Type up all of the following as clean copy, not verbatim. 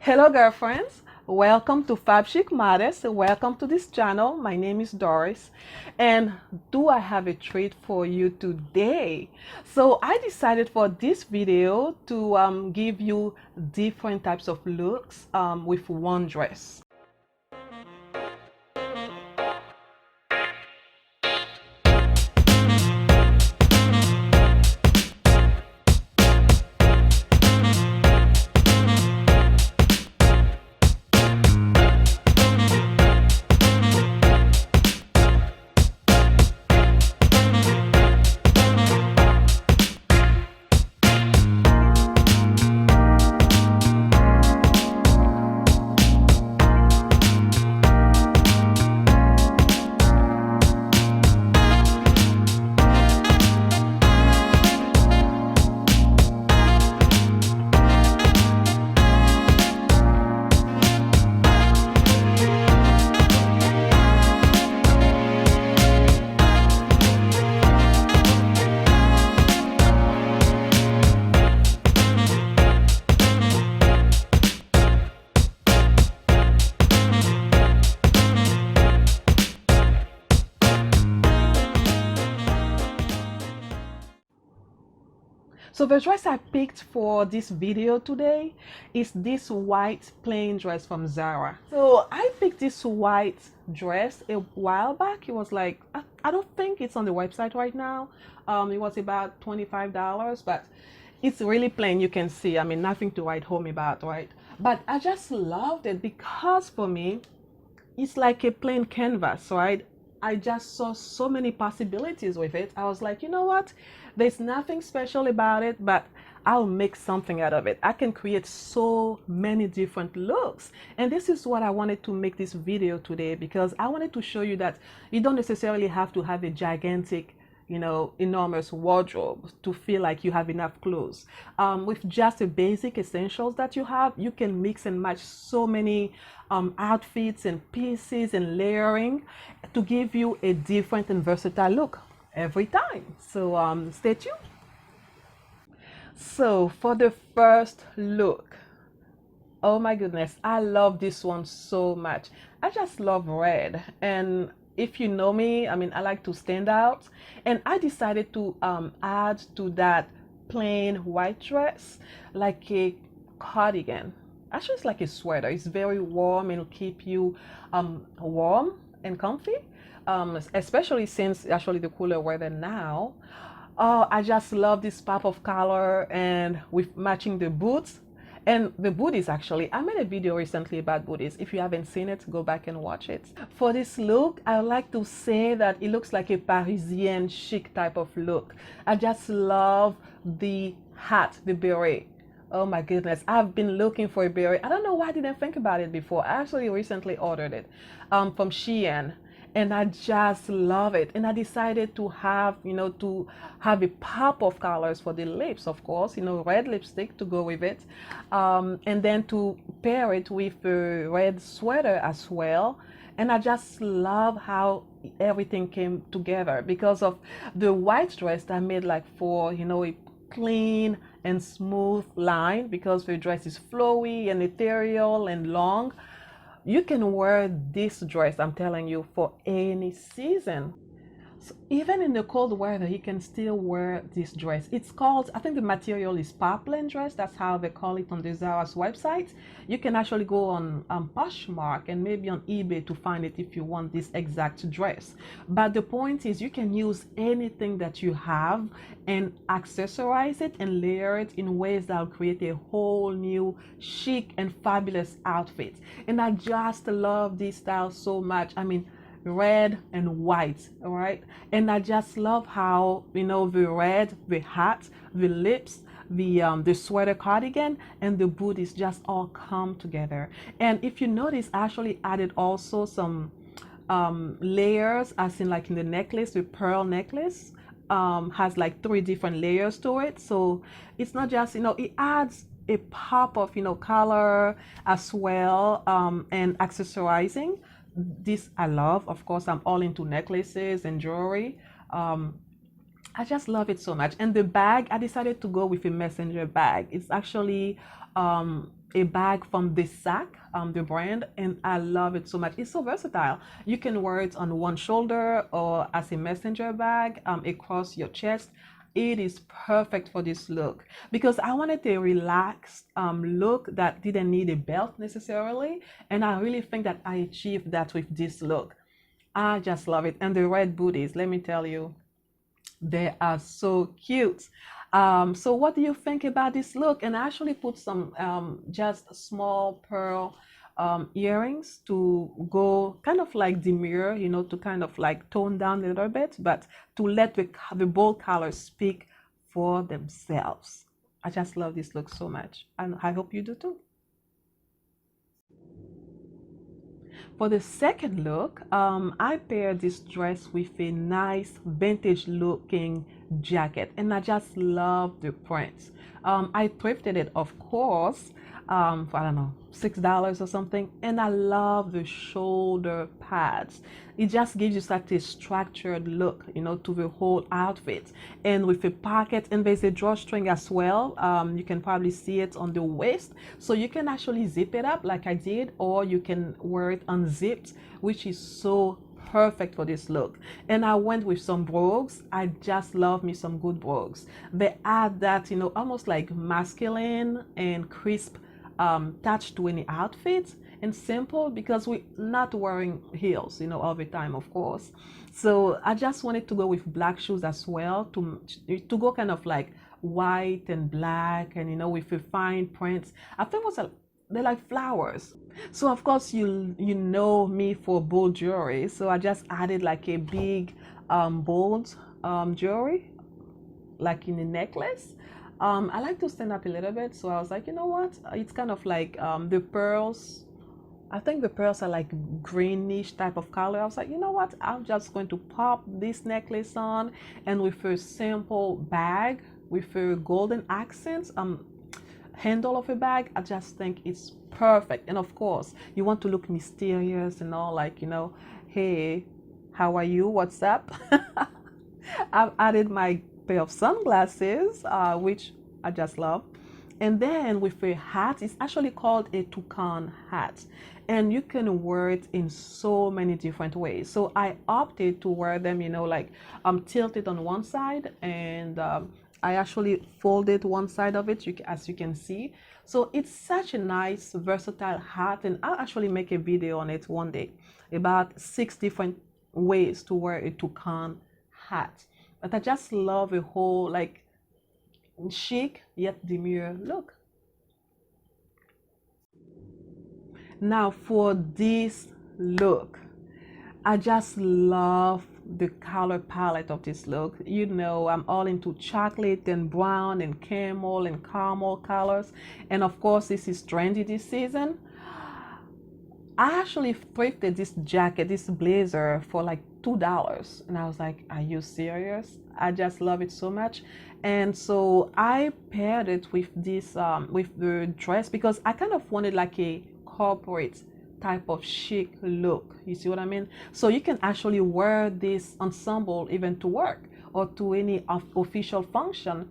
Hello girlfriends, welcome to Fab Chic Modest. Welcome to this channel. My name is Doris, and do I have a treat for you today? So I decided for this video to give you different types of looks with one dress. So the dress I picked for this video today is this white plain dress from Zara. So I picked this white dress a while back. It was like, I don't think it's on the website right now. It was about $25, but it's really plain. You can see, I mean, nothing to write home about, right? But I just loved it because for me, it's like a plain canvas, right? I just saw so many possibilities with it. I was like, you know what? There's nothing special about it, but I'll make something out of it. I can create so many different looks. And this is what I wanted to make this video today, because I wanted to show you that you don't necessarily have to have a gigantic, enormous wardrobe to feel like you have enough clothes. With just the basic essentials that you have, you can mix and match so many outfits and pieces and layering to give you a different and versatile look every time. So stay tuned. So for the first look, oh my goodness, I love this one so much. I just love red, and if you know me, I mean, I like to stand out, and I decided to add to that plain white dress like a cardigan. Actually, it's like a sweater. It's very warm and it'll keep you warm and comfy, especially since actually the cooler weather now. Oh, I just love this pop of color, and with matching the boots. And the booties, actually, I made a video recently about booties. If you haven't seen it, go back and watch it. For this look, I like to say that it looks like a Parisian chic type of look. I just love the hat, the beret. Oh my goodness, I've been looking for a beret. I don't know why I didn't think about it before. I actually recently ordered it from Shein, and I just love it. And I decided to have, to have a pop of colors for the lips, of course, red lipstick to go with it. And then to pair it with a red sweater as well. And I just love how everything came together because of the white dress that I made like for, a clean and smooth line, because the dress is flowy and ethereal and long. You can wear this dress, I'm telling you, for any season. So even in the cold weather, you can still wear this dress. It's called, I think the material is poplin dress. That's how they call it on the Zara's website. You can actually go on Poshmark and maybe on eBay to find it if you want this exact dress. But the point is, you can use anything that you have and accessorize it and layer it in ways that will create a whole new chic and fabulous outfit. And I just love this style so much. I mean, red and white, all right? And I just love how, the red, the hat, the lips, the sweater cardigan, and the booties just all come together. And if you notice, I actually added also some layers, as in like in the necklace, the pearl necklace has like 3 different layers to it. So it's not just, it adds a pop of, color as well, and accessorizing. This I love. Of course, I'm all into necklaces and jewelry. I just love it so much. And the bag, I decided to go with a messenger bag. It's actually a bag from the sack, the brand, and I love it so much. It's so versatile. You can wear it on one shoulder or as a messenger bag, across your chest. It is perfect for this look because I wanted a relaxed look that didn't need a belt necessarily, and I really think that I achieved that with this look. I just love it. And the red booties, let me tell you, they are so cute. So what do you think about this look? And I actually put some just small pearl earrings to go kind of like demure, you know, to kind of like tone down a little bit, but to let the bold colors speak for themselves. I just love this look so much, and I hope you do too. For the second look, I paired this dress with a nice vintage looking jacket, and I just love the prints. I thrifted it, of course, for I don't know, $6 or something, and I love the shoulder pads. It just gives you such a structured look, you know, to the whole outfit. And with a pocket, and there's a drawstring as well. You can probably see it on the waist, so you can actually zip it up like I did, or you can wear it unzipped, which is so perfect for this look. And I went with some brogues. I just love me some good brogues. They add that, you know, almost like masculine and crisp touch to any outfit, and simple because we're not wearing heels, you know, all the time, of course. So I just wanted to go with black shoes as well, to go kind of like white and black, and you know, with a fine prints. I think they're like flowers. So of course you know me for bold jewelry, so I just added like a big bold jewelry, like in a necklace. I like to stand up a little bit, so I was like, you know what? It's kind of like the pearls. I think the pearls are like greenish type of color. I was like, you know what? I'm just going to pop this necklace on, and with a simple bag with a golden accents handle of a bag, I just think it's perfect. And of course, you want to look mysterious and all, like, you know, hey, how are you? What's up? I've added my pair of sunglasses, which I just love. And then with a hat, it's actually called a toucan hat. And you can wear it in so many different ways. So I opted to wear them, you know, like tilted on one side, and I actually folded one side of it, as you can see. So it's such a nice, versatile hat, and I'll actually make a video on it one day about 6 different ways to wear a toucan hat. But I just love a whole like chic yet demure look. Now for this look, I just love the color palette of this look. You know, I'm all into chocolate and brown and camel and caramel colors. And of course, this is trendy this season. I actually thrifted this jacket, this blazer, for like $2. And I was like, are you serious? I just love it so much. And so I paired it with this, with the dress, because I kind of wanted like a corporate type of chic look. You see what I mean? So you can actually wear this ensemble even to work or to any official function.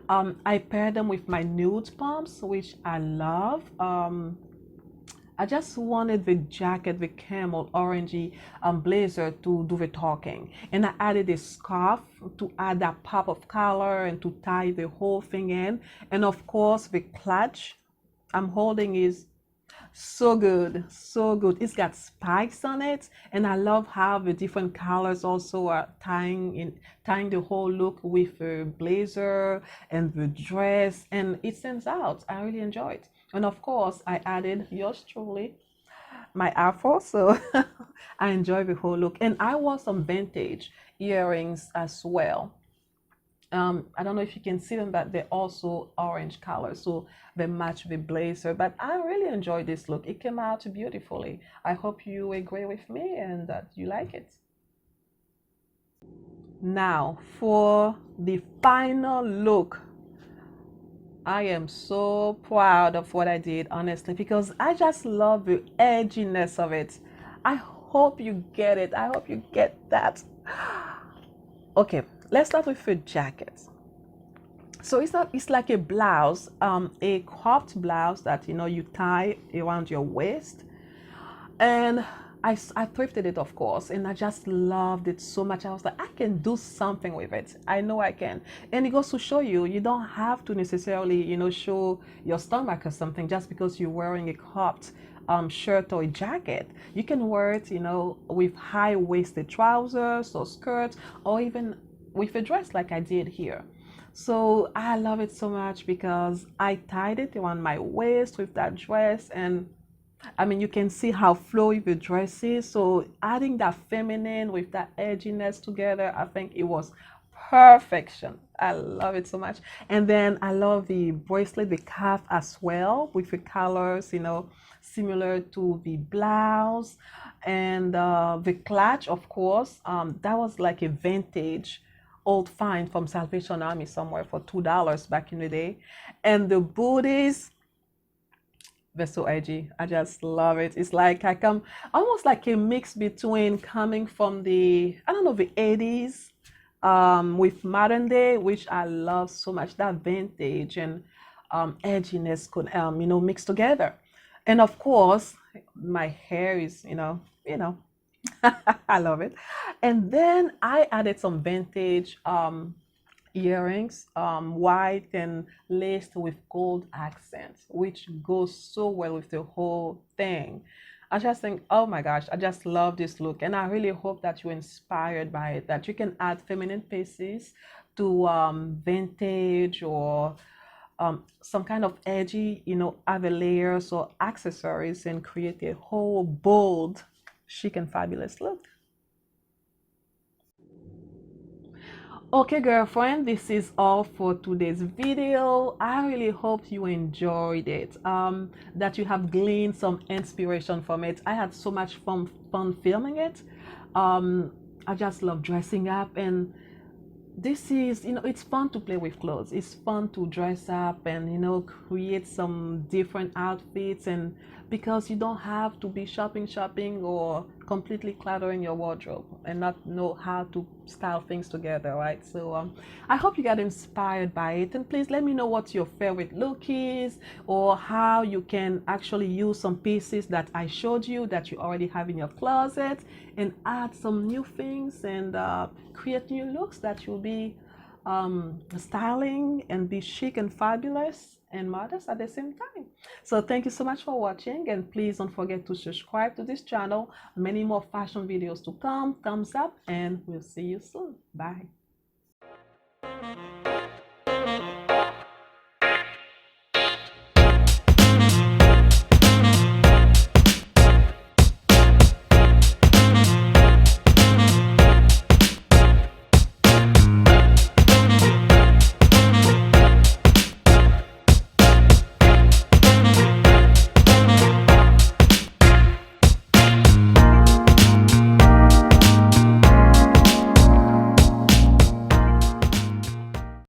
I paired them with my nude pumps, which I love. I just wanted the jacket, the camel orangey blazer to do the talking. And I added a scarf to add that pop of color and to tie the whole thing in. And of course, the clutch I'm holding is so good, so good. It's got spikes on it, and I love how the different colors also are tying the whole look with the blazer and the dress, and it stands out. I really enjoy it. And of course, I added yours truly, my afro, so I enjoy the whole look. And I wore some vintage earrings as well. I don't know if you can see them, but they're also orange color, so they match the blazer. But I really enjoyed this look. It came out beautifully. I hope you agree with me and that you like it. Now for the final look. I am so proud of what I did, honestly, because I just love the edginess of it. I hope you get it. I hope you get that. Okay, let's start with the jacket. So it's like a blouse, a cropped blouse that you tie around your waist. And I thrifted it, of course, and I just loved it so much. I was like, I can do something with it. I know I can. And it goes to show you, you don't have to necessarily, show your stomach or something just because you're wearing a cropped shirt or a jacket. You can wear it, with high-waisted trousers or skirts, or even with a dress like I did here. So I love it so much because I tied it around my waist with that dress, and I mean, you can see how flowy the dress is. So adding that feminine with that edginess together, I think it was perfection. I love it so much. And then I love the bracelet, the cuff as well, with the colors, similar to the blouse. And the clutch, of course, that was like a vintage old find from Salvation Army somewhere for $2 back in the day. And the booties, they're so edgy. I just love it. It's like I come almost like a mix between coming from the, I don't know, the 80s with modern day, which I love so much. That vintage and edginess could mix together. And of course, my hair is, I love it. And then I added some vintage earrings, white and laced with gold accents, which goes so well with the whole thing. I just think, oh my gosh, I just love this look. And I really hope that you're inspired by it, that you can add feminine pieces to vintage or some kind of edgy, other layers or accessories and create a whole bold, chic and fabulous look. Okay, girlfriend, this is all for today's video. I really hope you enjoyed it, that you have gleaned some inspiration from it. I had so much fun filming it. I just love dressing up, and this is, it's fun to play with clothes. It's fun to dress up and, create some different outfits, and because you don't have to be shopping or completely cluttering your wardrobe and not know how to style things together, right? So I hope you got inspired by it, and please let me know what your favorite look is, or how you can actually use some pieces that I showed you that you already have in your closet and add some new things and create new looks that you'll be styling and be chic and fabulous and modest at the same time. So thank you so much for watching, and please don't forget to subscribe to this channel. Many more fashion videos to come. Thumbs up, and we'll see you soon. Bye.